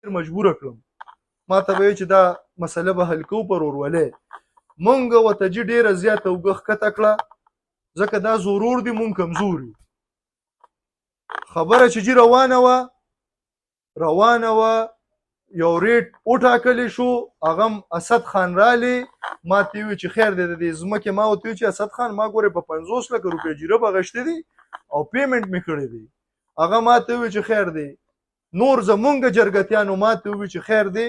مجبوره کړم ما ته به چې دا مسله به حل کوو پر ورولې مونږ ورته چې ډېره زیاته اوږه ښکته کړه ځکه دا ضرور دي مونږ کمزور یو خبره چې روانه وه یو ریټ وټاکلی شو هغه اسد خان رالی ما ته وویل چې خیر دی د دې ځمکې ما ورته وویل چې اسد خان ما ګورې په 50 لکه روپۍ جیرب اخیستې دي او پیمنټ مې کړی دی هغه ما ته وویل چې خیر دی نور زمونږ جرګتیانو ما ته وویل چې خیر دی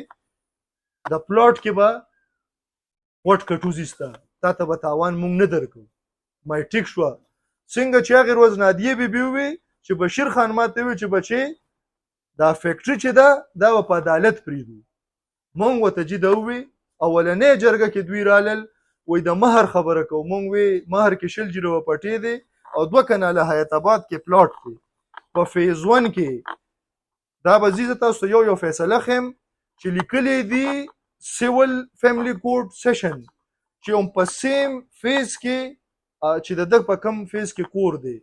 د پلاټ کې به وټ کټوزي سته تا ته به تاوان مونږ نه درکو ما ټیک شوه څنګه چې هغې ورځ نادیه بیبي ووی چې بشیر خان ما ته وویل چې بچې دا فیکټري چې ده دا به په عدالت پرېږدو مونږ ورته چې ده ووی اولنۍ جرګه کې دوی رالل وایي د مهر خبره کوو مونږ وی مهر کې 20 جریبه پټې دی او 2 کناله حیات آباد کې پلاټ دی په فیز 1 کې دا به زه تاسو ته یو فیصله ښیم چې لیکلی دی سیول فیملی کورټ سیشن چې هم په سیم فیز کې چې د دغه په کم فیز کې کور دی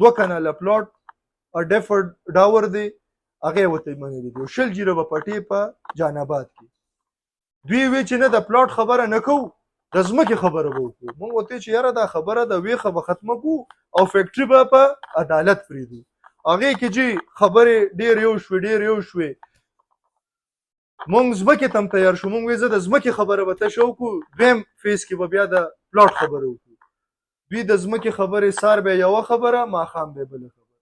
2 کناله پلاټ ډیفرډ ډاور دی هغه وته منلی دی 20 جریبه پټې په جان آباد کې دوی وی چې نه د پلاټ خبره نه کوو د ځمکې خبره به وکړو مونږ ورته چې یاره دا خبره د ویښه به ختمه کړو او فیکټري به په عدالت پرېږدو هغې کې چې خبرې ډېر یو شوې مونږ ځمکې ته هم تیار شو مونږ وی زه د ځمکې خبره به تشه وکړو دویم فیز کې به بیا د پلاټ خبره وکړو دوی د ځمکې خبرې سار به یوه خبره ماښام به بله خبره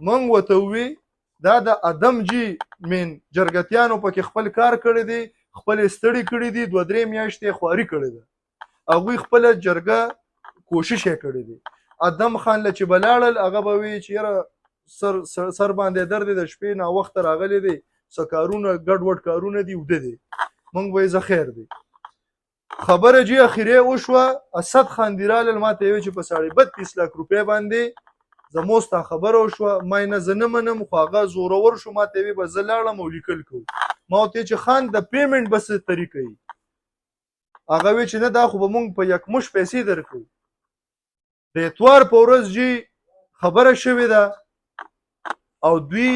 مونږ ورته ووی دا د ادم جی مین جرګتیانو پکې خپل کار کړی دی خپل ستړي کړي دي 2-3 میاشتې خواري کړې ده هغوی خپله جرګه کوشش یې کړی دی ادم خان له چې به لاړل هغه به وی چې یاره سر باندې درد دی د شپې ناوخته راغلی دی څه کارونه ګډوډ کارونه دي اوده دی مونږ به یې زه خیر دی خبره چې اخرې وشوه اسد خان دی رالل ما ته یې وی چې په 32 لک روپۍ باندې زموږ ستا خبره وشوه ما یې نه زه نه منم خو هغه زورور شو ما ته یې وی به زه لاړم او لیکل کوو ما ورته چې خان د پیمنټ به څه طریقه وي هغه وی چې نه دا خو به مونږ په یکمش پیسې درکوو د اتوار په ورځ جی خبره شوې ده او دوی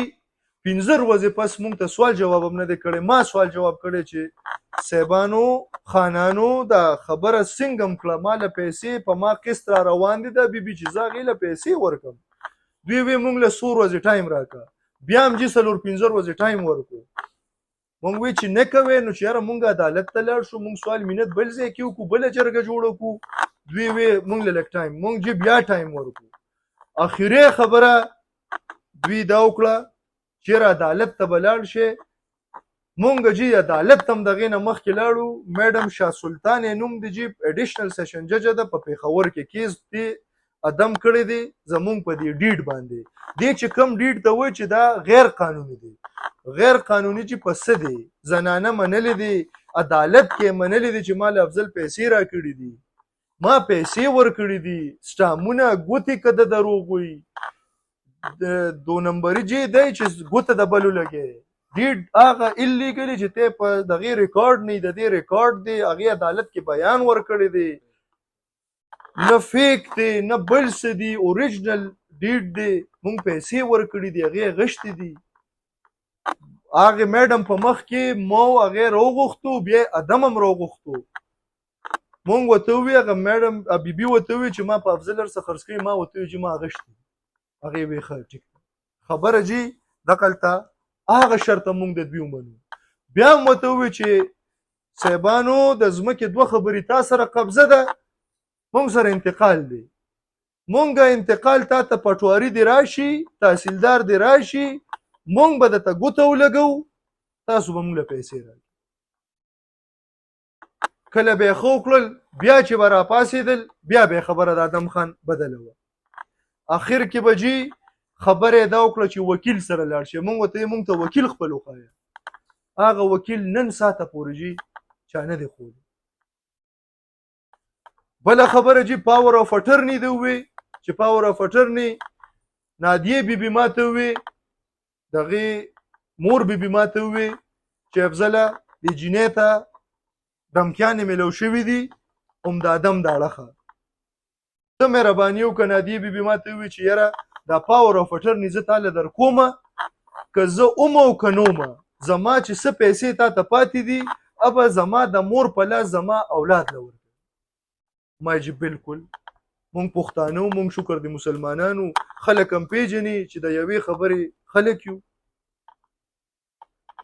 15 ورځې پس مونږ ته سوال جواب هم نه دی کړی ما سوال جواب کړی چې صاحبانو خانانو دا خبره څنګه هم کړه ما له پیسې په ما قسط را روان دي دا بیبي چې زه هغې له پیسې ورکړم دوی وی مونږ له 100 ورځې ټایم راکړه بیا هم چې 4-15 ورځې ټایم ورکړو مونږ وی چې نه کوې نو چې یاره مونږ عدالت ته لاړ شو مونږ سوال منت بل ځای کې وکړو بله جرګه جوړه کړو دوی وی مونږ له لږ ټایم مونږ چې بیا ټایم ورکړو اخرې خبره دوی دا وکړه چې عدالت ته به لاړ شي مونږ چې عدالت ته هم د هغې نه مخکې لاړو میډم شاه سلطان یې نوم دی چې اډیشنل سیشن ججه ده په پېښور کې کیس دی ادم کړی دی زمونږ په دې ډیډ باندې دې چې کم ډیډ ته وایي چې دا غیر قانوني دی غیر قانوني چې په څه دی زنانه منلې دي عدالت کې منلې دي چې ما له افضل پیسې راکړي دي ما پیسې ورکړي دي سټامونه ګوتې که د دروغ وي 2 نمبري جې دی چې ګوته د بلو لګې ډیډ هغه اللیګلي چې ته په دغې ریکارډ نه د دې ریکارډ دی هغې عدالت کې بیان ورکړی دی نه فیک دی نه بل څه دی اوریجنل ډیډ دی مونږ پیسې ورکړي دي هغې غشتې دي هغې میډم په مخ کې مو هغې راوغوښتو بیا ادم هم راوغوښتو مونږ ورته ووي هغه میډم بیبي ورته ووي چې ما په افضل څه خرڅ کړي ما ورته ووي چې ما غشتې هغې وی ښه ټیک خبره جي دقلته هغه شرطه مونږ د دوی ومنو بیا هم ورته ووي چې صاحبانو د ځمکې 2 خبرې تا سره قبضه ده مونږ سره انتقال دی مونږ انتقال تا ته پټواري دی راشي تحصیلدار دی راشي مونږ به درته ګوته ولګو تاسو به مونږ له پیسې راکړئ کله به یې ښه وکړل بیا چې به راپاڅېدل بیا به یې خبره د ادم خان بدله وه اخر کې به جي خبره یې دا وکړه چې وکیل سره لاړ شي مونږ ورته مونږ ته وکیل خپل وښایه هغه وکیل نن ساعته پورې جي چا نه دی ښودی بله خبره جي پاور آف اټرني دی ووی چې پاور آف اټرني نادیې بیبي ما ته ووی دغې مور بیبي ما ته ووی چې افضله دې جینۍ ته دمکیانې میلو شوي دي هم د ادم د اړخه ته مهرباني وکړه نادیې بیبي ما ته ووی چې یاره دا پاور آف اټرني زه تاله در کومه که زه اومه او که نه اومه زما چې څه پیسې تا ته پاتې دي ابه زما د مور په لاس زما اولاد له ورکړه. ما چې بالکل مونږ پښتانه مونږ شکر د مسلمانانو خلک هم پیژني چې د یوې خبرې خلک یو.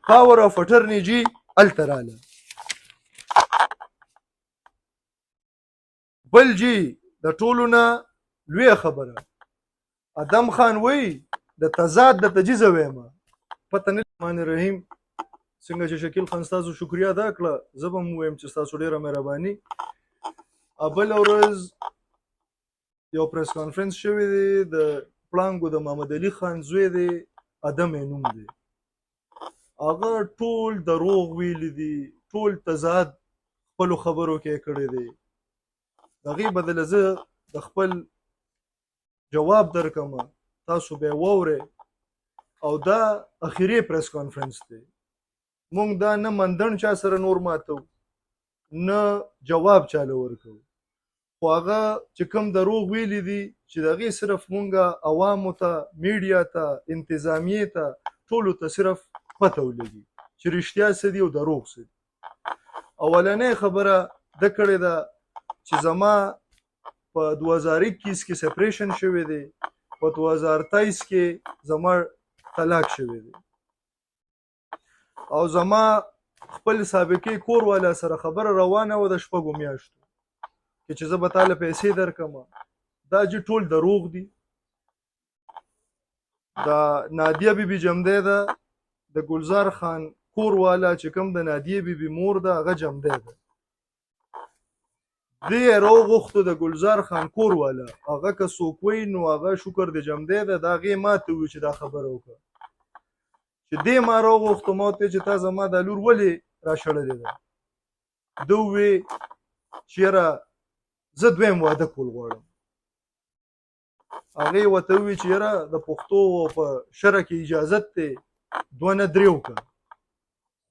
پاور اف اټرنی جی هلته راله. بل جی د ټولو نه لویه خبره ادم خان وی د تضاد د تجزیه ویمه پته نه. الرحمن الرحیم څنګه چې شکیل خان ستاسو شکریا ادا کړه زه به هم ویم چې ستاسو ډېره مهرباني. بله ورځ یو پریس کانفرنس شوی دی د پړانګو د محمد علي خان زوی دی ادم یې نوم دی. هغه ټول دروغ ویلي دي ټول تضاد خپلو خبرو کې کړی دی. د هغې بدله زه د خپل جواب درکم تاسو به یې واورئ او دا اخري پریس کانفرنس دی. مونږ دا نه مندڼ چا سره نور ماتو نه جواب چاله ورکو خو هغه چې کوم دروغ ویلي دي چې د هغې صرف مونږ عوامو ته میډیا ته انتظامیې ته ټولو ته صرف پته ولګي چې رښتیا څه دي او دروغ څه دي. اولنۍ خبره ده کړې ده چې زما په 2021 کې سپریشن شوی دی په 2023 کې زما طلاق شوی دی او زما خپل سابقې کور والا سره خبره روانه و د شپږو میاشتو چې زه به تاله پیسې درکم. دا چې ټول دروغ دي. دا نادیه بیبي جمدی ده د ګلزار خان کور والا چې کوم د نادیه بیبي مور ده هغه جمدی ده. دی راوغوښتو د ګلزار خان کور والا هغه که څوک وی نو هغه شکر د جمدی ده د هغې ماته وي چې دا خبره وکړه چې دی ما راوغوښتو ما ورته چې تا زما دا لور ولې راشړلې ده. ده ووی چې یاره زه دویم واده کول غواړم. هغې ورته ووي چې یاره د پښتو په شرع کې اجازت دی 2 نه 3 وکړه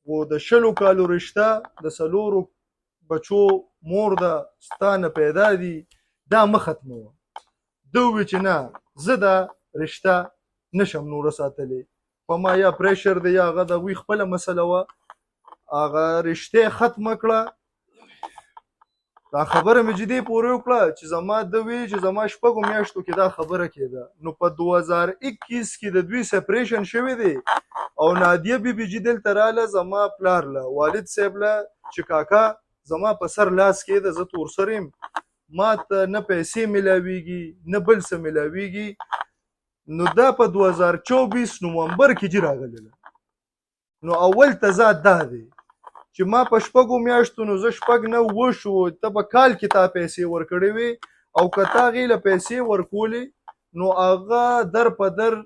خو د 20 کالو رشته د 4 بچو مور ده ستا نه پیدا دي دا مه ختموه. ده ووي چې نه زه دا رشته نشم نوره ساتلی په ما یا پریشر دی یا هغه د هغوی خپله مسله وه هغه رشتې ختمه کړه. دا خبره مې جدي پورې وکړه چې زما ده وی چې زما شپږو میاشتو کې دا خبره کېده نو په 2021 کې د دوی سپریشن شوی دی او نادیه بیبي جي دلته راله زما پلار له والد صاحب له چې کاکا زما په سر لاس کې ده زه تور سر یم ما ته نه پیسې میلاویږي نه بل څه میلاویږي. نو دا په 2024 نومبر کې جي راغلی نو اول تضاد دا دی چې ما په شپږو میاشتو نو زه 6 نه 7 شو ته په کال کې تا پیسې ورکړې وي او که تا هغې له پیسې ورکولې نو هغه در په در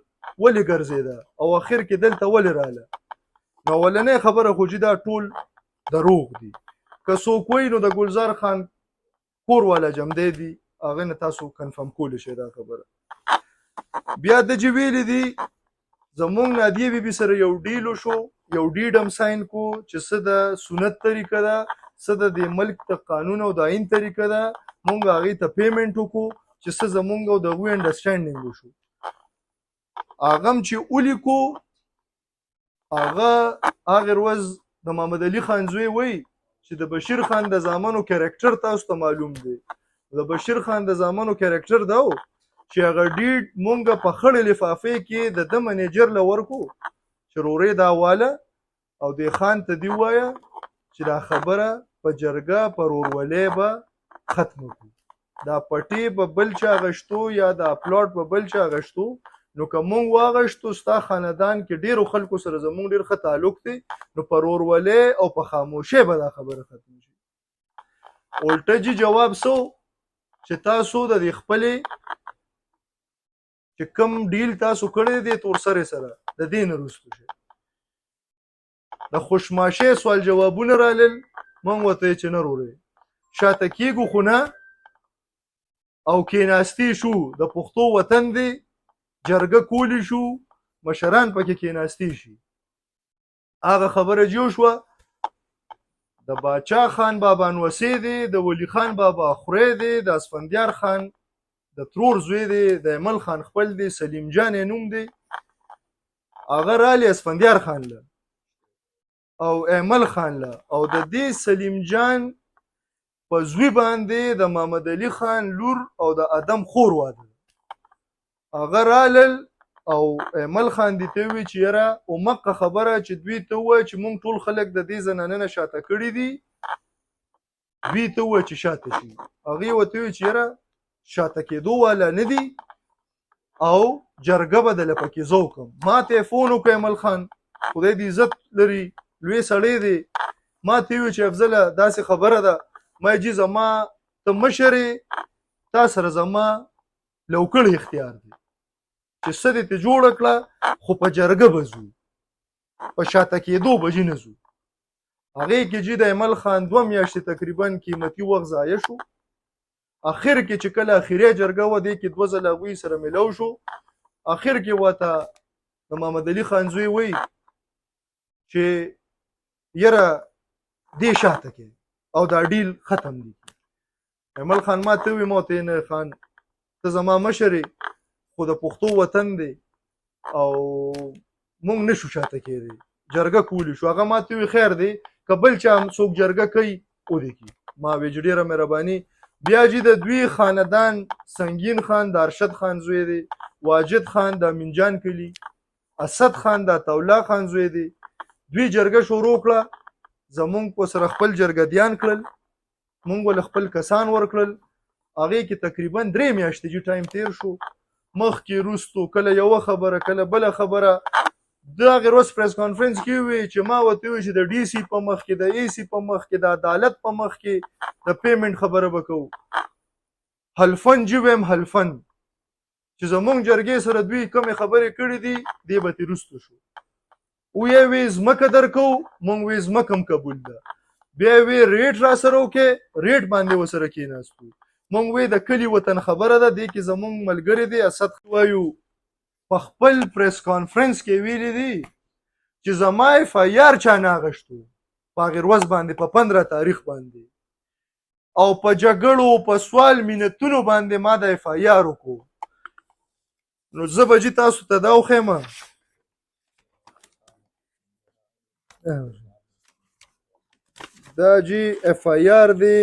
ولې ګرځېده او اخر کې دلته ولې راله. نو اولنۍ خبره خو چې دا ټول دروغ دي. که څوک وایي نو د ګلزار خان کور والا جمدی دي هغه نه تاسو کنفرم کولی شئ دا خبره. بیا د چې ویلي دي زمونږ نادیه بیبي سره یو ډیل وشو یو ډیډ هم ساین کو چې څه د سنت طریقه ده څه د دې ملک د قانون او د آئین طریقه ده مونږ هغې ته پیمنټ وکړو چې څه زمونږ او د هغوی انډرسټینډینګ وشو. هغه هم چې ولیکو هغه هغې ورځ د محمد علي خان زوی وایي چې د بشیر خان د زامنو کریکټر تاسو ته معلوم دی. د بشیر خان د زامنو کریکټر دا و چې هغه ډیډ مونږ په خړې لفافې کې د ده منیجر له ورکو چې رورې دا واله او دې خان ته دی ووایه چې دا خبره په جرګه په رورولۍ به ختمه کړو. دا پټې به بل چا غشتو یا دا پلاټ به بل چا غشتو نو که مونږ واغشتو ستا خاندان کې ډېرو خلکو سره زمونږ ډېر ښه تعلق دی نو په رورولۍ او په خاموشۍ به دا خبره ختمه شي. الټه جي جواب سو چې تاسو د دې خپلې چې کوم ډیل تاسو کړی دی تورسرې سره د دې نه وروستو شئ د خوشماشۍ سوال جوابونه رالل مونږ ورته چې نه رورې شاته کېږو خو نه او کېناستي شو د پښتو وطن دی جرګه کولی شو مشران پکې کېناستی شي. هغه خبره جو شوه د باچا خان بابا نوسی دی د ولی خان بابا خوری دی د اسفندیار خان د ترور زوی دی د ایمل خان خپل دی سلیم جان یې نوم دی هغه رالی اسفندیار خان له او ایمل خان له او د دې سلیم جان په زوی باندې د محمد علي خان لور او د ادم خور واده هغه رالل او ایمل خان دې ته ووایي چې یاره اومقه خبره چې دوی ته ووایه چې موږ ټول خلک د دې زنانه نه شاته کړي دي دوی ته ووایه چې شاته شي هغې ورته ووایي چې یاره شاته کېدو والا نه دي او جرګه به دله پکې زه وکړم ما ته یې فون وکړ ایمل خان خدای دې عزت لري لوی سړی دی ما ته ووایي چې افضله داسې خبره ده ما جي زما ته مشر تا سره زما لوکړی اختیار دی چې څه دې ته جوړه کړه خو په جرګه به ځو په شاته کېدو به ځي نه ځو هغې کې چې د ایمل خان 2 میاشتې تقریبا قیمتي وخت ضایع شو اخر کې چې کله اخري جرګه وه دې کې 2 ځله هغوی سره میلاو شو اخر کې ورته د محمد علي خان زوی وایي چې یاره دې شاته کې او دا ډیل ختم دی ایمل خان ما ته ووایي ما ورته نه خان ته زما مشر خو د پښتو وطن دی او مونږ نشو شاته کېدی جرګه کولی شو هغه ما ته ووایي خیر دی که بل چا څوک جرګه کوي ودې کړي ما ویې چې ډېره مهرباني بیا چې د دوی خاندان سنگین خان د ارشد خان زوی دی واجد خان د امین جان کلي اسد خان د عطاالله خان زوی دی دوی جرګه شروع کړه زمونږ په سره خپل جرګدیان کړل مونږ ول خپل کسان ورکړل هغې کې تقریبا 3 میاشتې چې ټایم تیر شو مخکې وروستو کله یوه خبره کله بله خبره د هغې ورځ پریس کانفرنس کې ووایي چې ما ورته ووایي چې د ډي سي په مخ کې د اے سي په مخ کې د عدالت په مخ کې د پیمنټ خبره به کوو حلفن جي ویم حلفن چې زمونږ جرګې سره دوی کومې خبرې کړې دي دې به ترې وروسته شو ویې وی ځمکه درکو مونږ وی ځمکه هم قبول ده بیا وی ریټ را سره وکې ریټ باندې ورسره کېناستو مونږ وی د کلي وطن خبره ده دې کې زمونږ ملګري دي اسد وایو په خپل پریس کانفرنس کې ویلي دي چې زما اف آی آر چا نه اخیستو په هغې ورځ باندې په 15 تاریخ باندې او په جګړو په سوال مینتونو باندې ما د اف آی آر وکړو نو زه به جي تاسو ته دا وښیم دا جی اف آی آر دی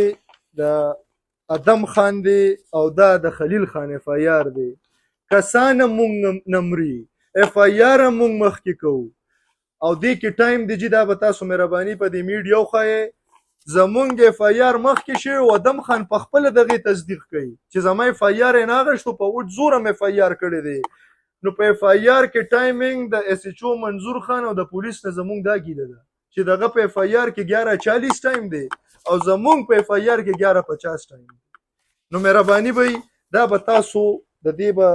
د ادم خان دی او دا د خلیل خان اف آی آر دی کسانه مونږ نمري اف آی آر مونږ مخکې کوو او دې کې ټایم دی چې دا به تاسو مهرباني په دې میډیا وښایې زمونږ اف آی آر مخکې شوی او ادم خان په خپله دغې تصدیق کوي چې زما اف آی آر یې نه اخیستو په اوټ زور هم اف آی آر کړی دی نو په اف آی آر کې ټایمینګ د ایس ایچ او منظور خان او د پولیس نه زمونږ دا ګیله ده چې دغه په اف آی آر کې 11:40 ټایم دی او زمونږ په اف آی آر کې 11:50 ټایم دی نو مهرباني به دا به تاسو د دې به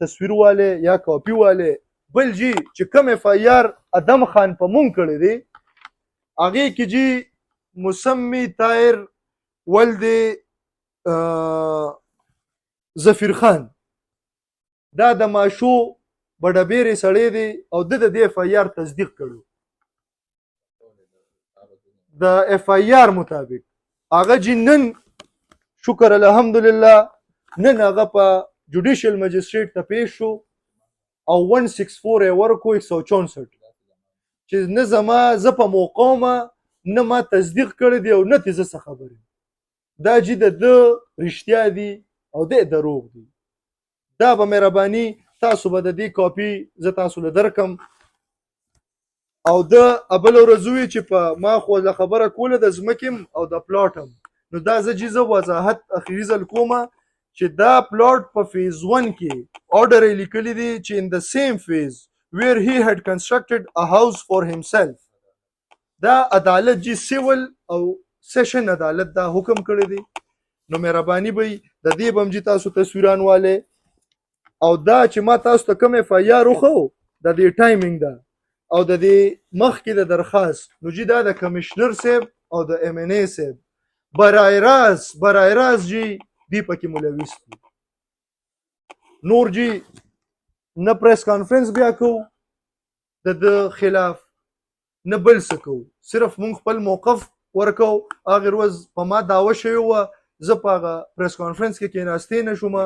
تصویر والے یا کاپی والے بل جی چې کوم اف آی آر ادم خان په مونږ کړی دی هغې کې جی مسمی طاهر ولد ظفیر خان دا د ماشو بډبیرې سړی دی او د دې اف آی آر تصدیق کړو د اف آی آر مطابق هغه جی نن شکر الحمدلله نن هغه په جوډیشل مجسټریټ ته پیښ شو او 164 یې ورکو 164 چې نه زما زه په موقع ومه نه ما تصدیق کړی دی او نه تې زه څه خبرې دا جي د ده رښتیا دي او د دروغ دي دا به مهرباني تاسو به د دې کاپي زه تاسو له درکم او د بله ورځ ووایي چې په ما خو له خبره کوله د ځمکې او د پلاټ هم نو دا زه جي زه وضاحت اخري ځل کومه چې دا پلاټ په فیز 1 کې order یې لیکلی دی چې in the same phase where he had constructed a house for himself دا عدالت جی سیول او سیشن عدالت دا حکم کړی دی نو مهرباني به د دې به هم جي تاسو تصویران والے او دا چې ما تاسو ته کوم اف آی آر وښو د دې ټایمینګ ده او د دې مخکې د درخواست نو جي دا د کمشنر صاحب او د ایم این ای صاحب برای راز جی دی پکې ملوث دي نور جی نه پریس کانفرنس بیا کوو د خلاف نه بل څه کوو صرف مونږ خپل موقف ورکو هغې ورځ په ما دعوه شوې وه زه په هغه پریس کانفرنس کې کېناستې نه شومه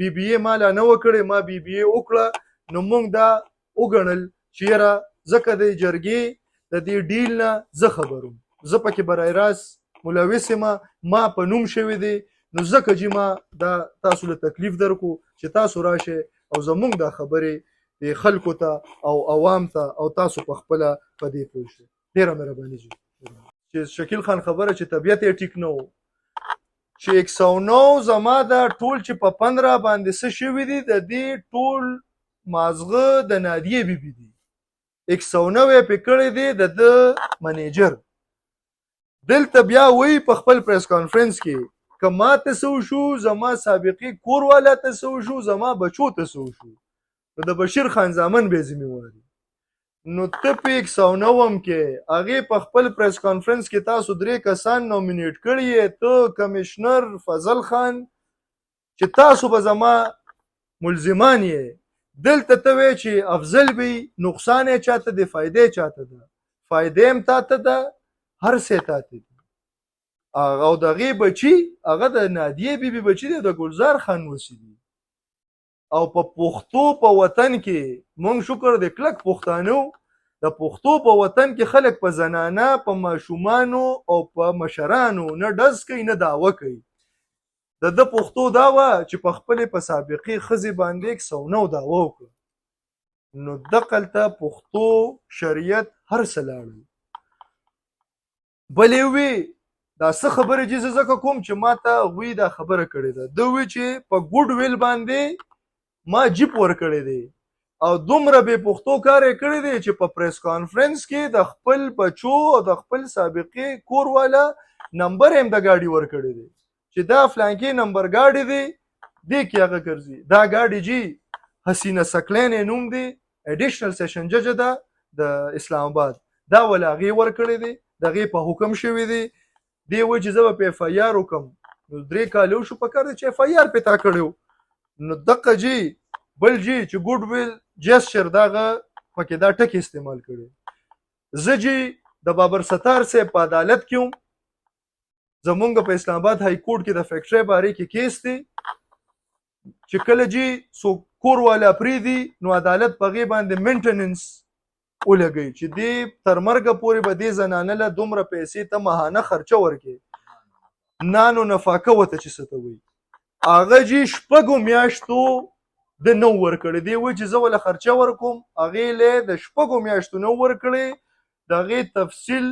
بی بی اے ما لا نه وکړې ما بی بی اے وکړه نو مونږ دا وګڼل چې یاره ځکه د جرګې د دې ډیل نه زه خبروم، زه پکې برای راست ملوث یم، ما په نوم شوی دی. نو ځکه چې ما دا تاسو له تکلیف درکو چې تاسو راشئ او زمونږ دا خبرې د خلکو ته او عوام ته او تاسو په خپله په دې پوه شئ. ډېره مهرباني جي. چې شکیل خان خبره چې طبیعت یې ټیک نه و، چې 109 زما دا ټول چې په 15 باندې څه شوي دي، د دې ټول مازغه د نادیې بیبي دي. 109 یې پې کړی دی د ده منیجر. دلته بیا وایي په خپل پریس کانفرنس کې که ما ته څه وشو، زما سابقي کور والا ته څه وشو، زما بچو ته څه وشو، نو د بشیر خان زامن بې ذمهواري. نو ته په 109 کې هغې په خپل پریس کانفرنس کې تاسو 3 کسان نومینیټ کړي یې، ته کمشنر فضل خان چې تاسو به زما ملزمان یې، دلته ته وایې چې افضل وي، نقصان یې چاته دی، فایده یې چاته ده. فایده هم تاته ده، هر څه تاته دي. او د هغې بچي هغه د نادیې بیبي بچي دی، د ګلزار خان وسی دي. او په پښتو په وطن کې مونږ شکر دی کلک پښتانه، د پښتو په وطن کې خلک په زنانه، په ماشومانو او په مشرانو نه ډز کوي نه دعوه کوي. د ده پښتو دا وه چې په خپلې په سابقې ښځې باندې 109 دعوه وکړه. نو دقلته پښتو شریعت هر څه لاړل. بلې وی دا څه خبره چې زه ځکه کوم چې ما ته هغوی دا خبره کړې ده، ده وی چې په ګوډ ویل باندې ما جیپ ورکړی دی او دومره بې پښتو کار یې کړی دی چې په پریس کانفرنس کې د خپل بچو او د خپل سابقې کور والا نمبر هم د ګاډي ورکړی دی چې دا فلانکې نمبر ګاډي دی، دې کې هغه ګرځي. دا ګاډي جي حسینه سکلین یې نوم دی، اډیشنل سیشن جج ده د اسلام آباد، دا ول هغې ورکړی دی، د هغې په حکم شوی دی. دی وایي چې زه به په اف آی آر وکړم. نو 3 کاله وشو، په کار دی چې اف آی آر پې تا کړی و. نو دقه جي بل جي چې ګوډ ویل جسچر دغه پکې دا ټکي استعمال کړي. زه جي د بابر ستار صاحب په عدالت کې وم، زمونږ په اسلام آباد های کورټ کې د فیکټرۍ بارې کې کیس دی چې کله جي څوک کور والا پرېږدي نو عدالت په هغې باندې مینټننس ولګوي چې دې تر مرګه پورې به دې زنانه له دومره پیسې ته ماهانه خرچه ورکړي، نانو نفاقه ورته چې څه ته وایي. هغه جي 6 میاشتو د نو ورکړی. دی وایي چې زه ول خرچه ورکوم، هغې له د 6 میاشتو نو ورکړی. د هغې تفصیل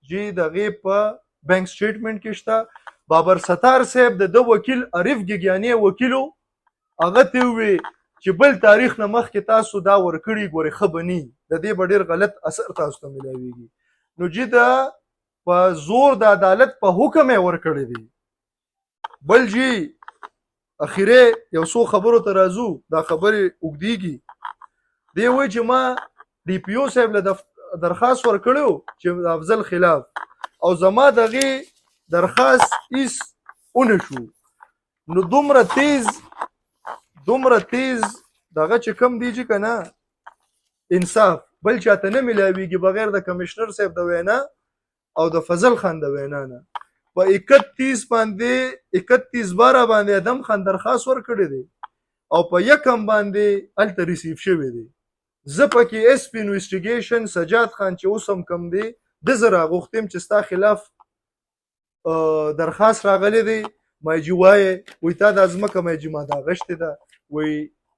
جي د هغې په بینک سټیټمنټ کې شته. بابر ستار صاحب د ده وکیل عارف ګیګیاني وکیلو، هغه ته ووی چې بل تاریخ نه مخکې تاسو دا ورکړي، ګورې ښه به ني، د دې به ډېر غلط اثر تاسو ته ملاویږي. نو جي دا په زور د عدالت په حکم یې ورکړی دی. بل جي اخیره یو څو خبرو ته راځو، دا خبرې اوږدېږي. دی وایي چې ما ډي پي او صاحب له درخواست ورکړی و چې د افضل خلاف، او زما دغې درخواست هیڅ ونه شو. نو دومره تیز دغه چې کم دی چې که نه انصاف بل چاته نه ملاویږي بغیر د کمشنر صاحب د وینا او د فضل خان د وینا نه. په 31 باره باندې ادم خان درخواست ورکړی دی او په 1 باندې هلته ریسیف شوی دی. زه پکې اس پی انویسټیګیشن سجاد خان چې اوس هم کم دی، ده زه راغوښتم چې ستا خلاف درخواست راغلی دی. مایجي وایې وایي تا دا ځمکه مایجي ما دا غشتې ده، وایي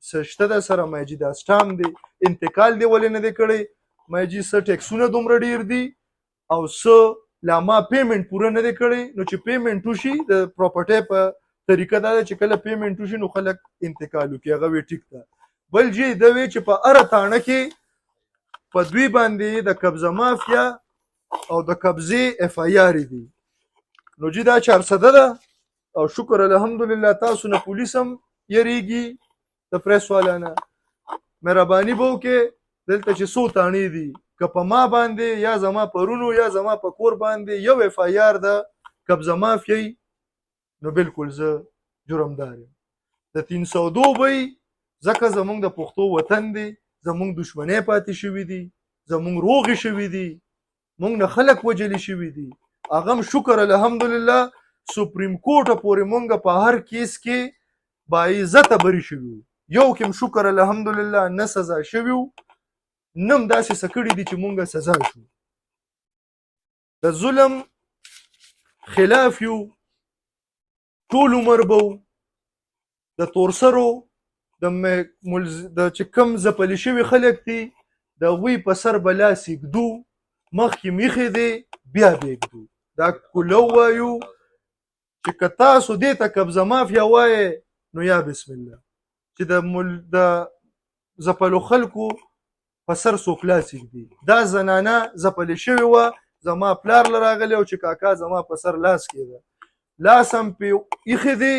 څه شته ده سره، مایجي دا سټام دی، انتقال دی ولې نه دی کړی، مایجي څه ټیکسونه دومره ډېر دي او څه لا ما پیمنټ پوره نه دی کړی. نو چې پیمنټ وشي د پراپرټۍ په طریقه دا ده چې کله پیمنټ وشي نو خلک انتقال وکړي. هغه وی ټیک ده. بل جي دا وی چې په هره تاڼه کې په دوی باندې د قبضه مافیا او د قبضې اف آی آر دي. نو جي دا 400 ده او شکر الحمدلله تاسو نه پولیس هم یریږي د پریس والا نه. مهرباني به وکړې دلته چې څو تاڼې دي که په ما باندې یا زما پرونو یا زما په کور باندې یو اف آی آر ده قبضه مافیایي، نو بالکل زه جرمدار یم. د 302 به ځکه زمونږ د پښتو وطن دی، زمونږ دشمنۍ پاتې شوي دي، زمونږ روغې شوي دي، مونږ نه خلک وجلي شوي دي. هغه هم شکر الحمدلله سپریم کورټ پورې مونږ په هر کیس کې باعزته بری شوي، یو کې شکر الحمدلله نه سزا شوي نم داسې څه کړي دي چې مونږه سزا شو. د ظلم خلاف یو، ټول عمر به د تورسرو د چې کوم ځپلي شوي خلک دي د هغوی په سر به لاس ایږدو، مخکې میښې دی بیا به ایږدو. دا کولو وایو چې که تاسو دې ته قبضه مافیا وایې نو یا بسم الله، چې د ځپلو خلکو په سر څوک لاس ایږدي. دا زنانه ځپلې شوې وه، زما پلار له راغلی او چې کاکا زما په سر لاس کېده، لاس هم پې ایښې دی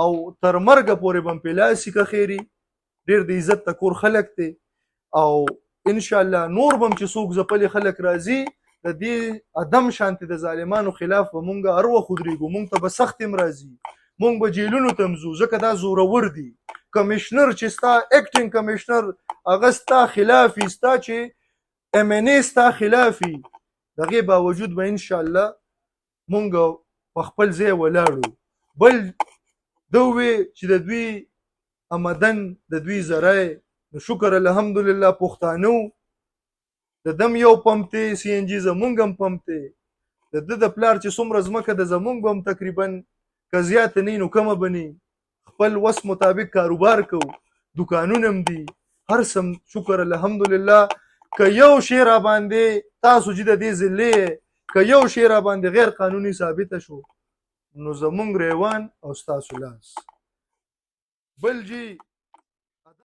او تر مرګه پورې به هم پې لاس یې کښېري. ډېر د عزت د کور خلک دی او انشاءالله نور به هم چې څوک ځپلي خلک راځي د دې عدم شانتي د ظالمانو خلاف به مونږ هر وخت ودرېږو. مونږ ته به سخت هم راځي، مونږ به جیلونو ته هم ځو، ځکه دا زورور دي. کمیشنر چې ستا اکټینګ کمیشنر هغه ستا خلاف وي، ستا چې ایم این اے ستا خلاف وي، د هغې باوجود به انشاءالله مونږ په خپل ځای ولاړو. بل ده ووی چې د دوی آمدن د دوی ذرای نو شکر الحمدلله پښتانه وو، د دم یو پمپ دی سی ان جي، زمونږ هم پمپ دی. د ده د پلار چې څومره ځمکه د زمونږ به هم تقریبا که زیاته نه نو کمه به نه، خپل وس مطابق کاروبار کوو، دکانونه هم دي، هر څه شکر الحمدلله. که یو شی را باندې تاسو چې د دې ضلع که یو شی را باندې غیر قانوني ثابته شو نو زمونږ ریوان او ستاسو لاس. بل جی